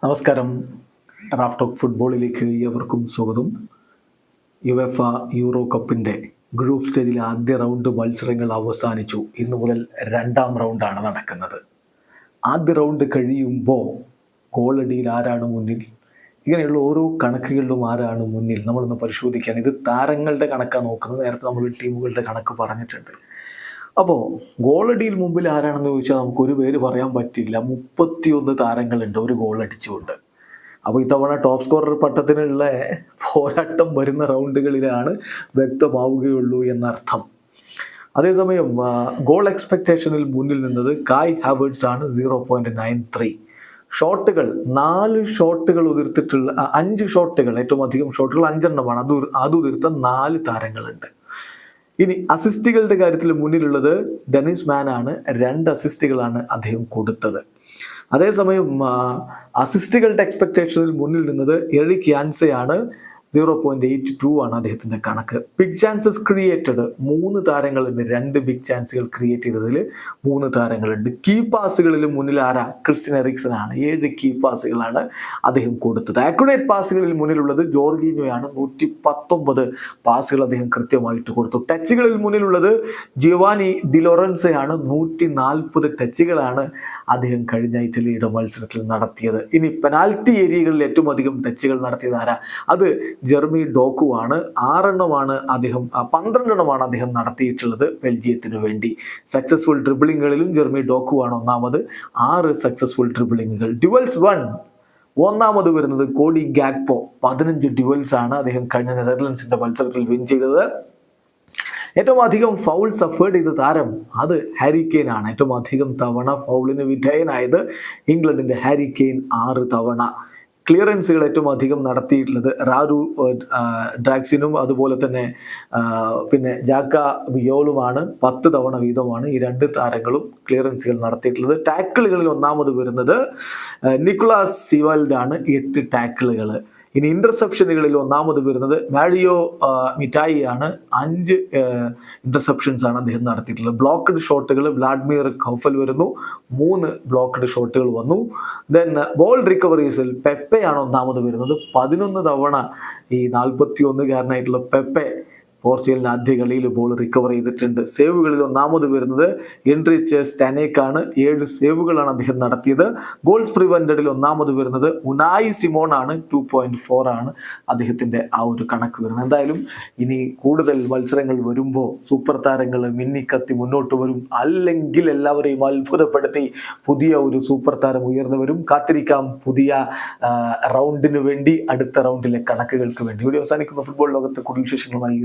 നമസ്കാരം. Raf talk ഫുട്ബോളിലേക്ക് ഏവർക്കും സ്വാഗതം. യുവേഫ യൂറോ കപ്പിൻ്റെ ഗ്രൂപ്പ് സ്റ്റേജിലെ ആദ്യ റൗണ്ട് മത്സരങ്ങൾ അവസാനിച്ചു. ഇന്നു മുതൽ രണ്ടാം റൗണ്ടാണ് നടക്കുന്നത്. ആദ്യ റൗണ്ട് കഴിയുമ്പോൾ ഗോളടിയിൽ ആരാണ് മുന്നിൽ, ഇങ്ങനെയുള്ള ഓരോ കണക്കുകളിലും ആരാണ് മുന്നിൽ നമ്മളൊന്ന് പരിശോധിക്കുകയാണ്. ഇത് താരങ്ങളുടെ കണക്കാണ് നോക്കുന്നത്. നേരത്തെ നമ്മൾ ടീമുകളുടെ കണക്ക് പറഞ്ഞിട്ടുണ്ട്. അപ്പോൾ ഗോളടിയിൽ മുമ്പിൽ ആരാണെന്ന് ചോദിച്ചാൽ നമുക്കൊരു പേര് പറയാൻ പറ്റില്ല. 31 താരങ്ങളുണ്ട് ഒരു ഗോൾ അടിച്ചുകൊണ്ട്. അപ്പോൾ ഇത്തവണ ടോപ്പ് സ്കോറർ പട്ടത്തിനുള്ള പോരാട്ടം വരുന്ന റൗണ്ടുകളിലാണ് വ്യക്തമാവുകയുള്ളൂ എന്നർത്ഥം. അതേസമയം ഗോൾ എക്സ്പെക്റ്റേഷനിൽ മുന്നിൽ നിന്നത് കായ് ഹാവേർട്സ് ആണ്. 0.93. ഷോട്ടുകൾ 4 ഷോട്ടുകൾ ഉതിർത്തിട്ടുള്ള 5 ഷോട്ടുകൾ, ഏറ്റവും അധികം ഷോട്ടുകൾ 5 അത് ഉതിർത്ത 4 താരങ്ങളുണ്ട്. ഇനി അസിസ്റ്റുകളുടെ കാര്യത്തിൽ മുന്നിലുള്ളത് ഡെനിസ് മാൻ ആണ്. 2 അസിസ്റ്റുകളാണ് അദ്ദേഹം കൊടുത്തത്. അതേസമയം അസിസ്റ്റുകളുടെ എക്സ്പെക്റ്റേഷനിൽ മുന്നിൽ നിന്നത് എറിക് യാൻസെയാണ്. 0.82 ആണ് അദ്ദേഹത്തിന്റെ കണക്ക്. ബിഗ് ചാൻസസ് ക്രിയേറ്റഡ് 3 താരങ്ങളുണ്ട്. 2 ബിഗ് ചാൻസുകൾ ക്രിയേറ്റ് ചെയ്തതിൽ 3 താരങ്ങളുണ്ട്. കീ പാസുകളിൽ മുന്നിൽ ആരാ? ക്രിസ്ത്യൻ എറിക്സൺ ആണ്. 7 കീ പാസുകളാണ് അദ്ദേഹം കൊടുത്തത്. ആക്യുറേറ്റ് പാസുകളിൽ മുന്നിലുള്ളത് ജോർഗീഞ്ഞോയാണ്. 119 പാസുകൾ അദ്ദേഹം കൃത്യമായിട്ട് കൊടുത്തു. ടച്ചുകളിൽ മുന്നിലുള്ളത് ജിയോവാനി ഡി ലോറൻസോയാണ്. 140 ടച്ചുകളാണ് അദ്ദേഹം കഴിഞ്ഞ ഇറ്റലിയുടെ മത്സരത്തിൽ നടത്തിയത്. ഇനി പെനാൽറ്റി ഏരിയകളിൽ ഏറ്റവും അധികം ടച്ചുകൾ നടത്തിയത് ആരാ? അത് ജെർമി ഡോക്കു ആണ്. 6 അദ്ദേഹം 12 അദ്ദേഹം നടത്തിയിട്ടുള്ളത് ബെൽജിയത്തിന് വേണ്ടി. സക്സസ്ഫുൾ ഡ്രിബിളിങ്ങുകളിലും ജെർമി ഡോക്കു ആണ് ഒന്നാമത്. 6 സക്സസ്ഫുൾ ഡ്രിബിളിങ്ങുകൾ. ഡ്യുവൽസ് 1 വരുന്നത് കോഡി ഗാക്പോ. 15 ഡ്യുവൽസ് ആണ് അദ്ദേഹം കഴിഞ്ഞ നെതർലൻഡ്സിന്റെ മത്സരത്തിൽ വിൻ ചെയ്തത്. ഏറ്റവും അധികം ഫൗൾ സഫേർഡ് ചെയ്ത താരം അത് ഹാരി കെയ്ൻ ആണ്. ഏറ്റവും അധികം തവണ ഫൗളിന് വിധേയനായത് ഇംഗ്ലണ്ടിന്റെ ഹാരി കെയ്ൻ 6 തവണ. ക്ലിയറൻസുകൾ ഏറ്റവും അധികം നടത്തിയിട്ടുള്ളത് റാരു ഡ്രാക്സിനും അതുപോലെ തന്നെ പിന്നെ ജാക്ക വിയോളുമാണ്. 10 തവണ വീതമാണ് ഈ 2 താരങ്ങളും ക്ലിയറൻസുകൾ നടത്തിയിട്ടുള്ളത്. ടാക്കിളുകളിൽ ഒന്നാമത് വരുന്നത് നിക്കോളാസ് സിവാൽഡ് ആണ്. 8 ടാക്കിളുകൾ. ഇനി ഇന്റർസെപ്ഷനുകളിൽ ഒന്നാമത് വരുന്നത് മാരിയോ മിറ്റായി ആണ്. 5 ഇന്റർസെപ്ഷൻസ് ആണ് അദ്ദേഹം നടത്തിയിട്ടുള്ളത്. ബ്ലോക്ക്ഡ് ഷോട്ടുകൾ വ്ളാഡിമിർ കൗഫൽ വരുന്നു. 3 ബ്ലോക്ക്ഡ് ഷോട്ടുകൾ വന്നു. ദെൻ ബോൾ റിക്കവറീസിൽ പെപ്പയാണ് ഒന്നാമത് വരുന്നത്. 11 തവണ ഈ 41-കാരനായിട്ടുള്ള പെപ്പെ പോർച്ചുഗലിന്റെ ആദ്യ കളിയിൽ ബോൾ റിക്കവർ ചെയ്തിട്ടുണ്ട്. സേവുകളിൽ ഒന്നാമത് വരുന്നത് എൻറിച്ച് സ്റ്റാനേക്കാണ്. 7 സേവുകളാണ് അദ്ദേഹം നടത്തിയത്. ഗോൾസ് പ്രിവെന്റഡിൽ ഒന്നാമത് വരുന്നത് ഉനായി സിമോൺ ആണ്. 2.4 ആണ് അദ്ദേഹത്തിന്റെ ആ ഒരു കണക്ക് വരുന്നത്. എന്തായാലും ഇനി കൂടുതൽ മത്സരങ്ങൾ വരുമ്പോൾ സൂപ്പർ താരങ്ങൾ മിന്നിക്കത്തി മുന്നോട്ട് വരും. അല്ലെങ്കിൽ എല്ലാവരെയും അത്ഭുതപ്പെടുത്തി പുതിയ ഒരു സൂപ്പർ താരം ഉയർന്നു വരും. കാത്തിരിക്കാം പുതിയ റൗണ്ടിന് വേണ്ടി, അടുത്ത റൗണ്ടിലെ കണക്കുകൾക്ക് വേണ്ടി. വീഡിയോ അവസാനിക്കുന്ന ഫുട്ബോൾ ലോകത്തെ കൂടുതൽ വിശേഷങ്ങളുമായി